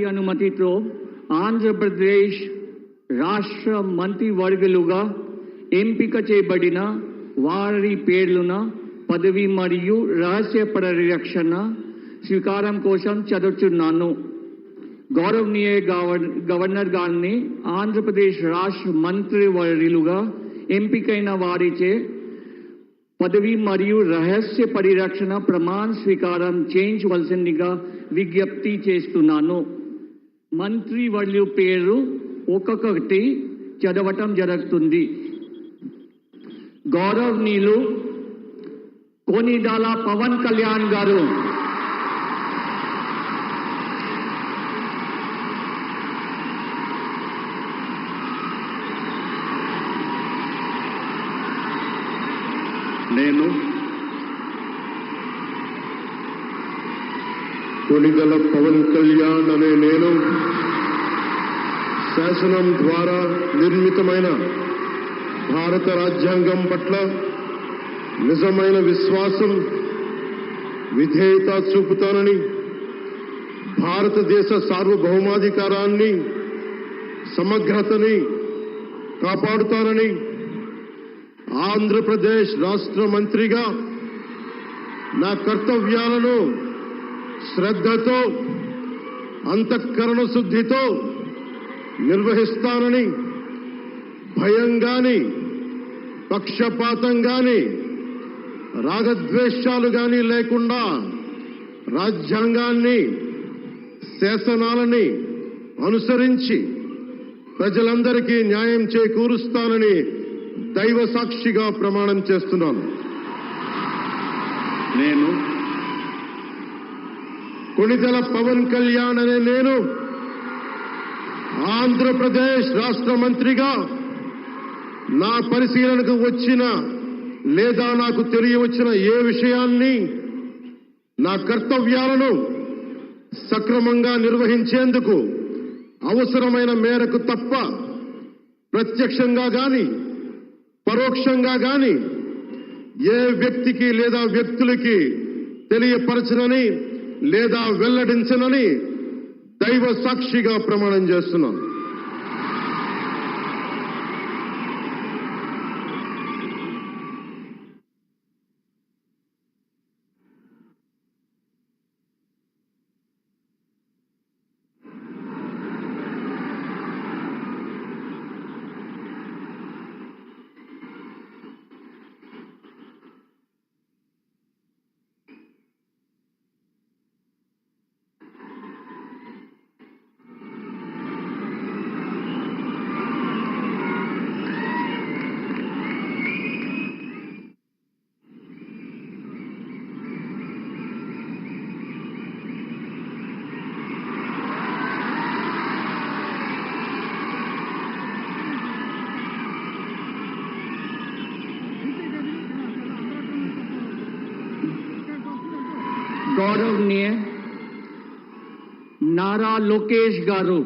వారి అనుమతితో ఆంధ్రప్రదేశ్ రాష్ట్ర మంత్రివర్గులుగా ఎంపిక చేయబడిన వారి పేర్లున పదవి మరియు రహస్య పరిరక్షణ స్వీకారం కోసం చదువుతున్నాను. గౌరవనీయ గవర్నర్ గారిని ఆంధ్రప్రదేశ్ రాష్ట్ర మంత్రివర్యులుగా ఎంపికైన వారిచే పదవి మరియు రహస్య పరిరక్షణ ప్రమాణ స్వీకారం చేయించవలసిందిగా విజ్ఞప్తి చేస్తున్నాను. మంత్రివర్యుల పేరు ఒక్కొక్కటి చదవటం జరుగుతుంది. గౌరవనీయులు కొనిదెల పవన్ కళ్యాణ్ గారు, నేను కొనిదెల పవన్ కళ్యాణ్ అనే నేను శాసనం ద్వారా నిర్మితమైన భారత రాజ్యాంగం పట్ల నిజమైన విశ్వాసం, విధేయత చూపుతానని, భారతదేశ సార్వభౌమాధికారాన్ని, సమగ్రతని కాపాడుతానని, ఆంధ్రప్రదేశ్ రాష్ట్ర మంత్రిగా నా కర్తవ్యాలను శ్రద్ధతో, అంతఃకరణ శుద్ధితో నిర్వహిస్తానని, భయం గాని, పక్షపాతం గాని, రాగద్వేషాలు గాని లేకుండా రాజ్యాంగాన్ని, శాసనాలని అనుసరించి ప్రజలందరికీ న్యాయం చేకూరుస్తానని దైవ సాక్షిగా ప్రమాణం చేస్తున్నాను. నేను కొనిదెల పవన్ కళ్యాణ్ అనే నేను ఆంధ్రప్రదేశ్ రాష్ట్ర మంత్రిగా నా పరిశీలనకు వచ్చిన లేదా నాకు తెలియవచ్చిన ఏ విషయాన్ని, నా కర్తవ్యాలను సక్రమంగా నిర్వహించేందుకు అవసరమైన మేరకు తప్ప ప్రత్యక్షంగా గాని పరోక్షంగా గాని ఏ వ్యక్తికి లేదా వ్యక్తులకి తెలియపరచనని లేదా వెల్లడించనని దైవ సాక్షిగా ప్రమాణం చేస్తున్నాను. गौरवनीय नारा लोकेश गारू,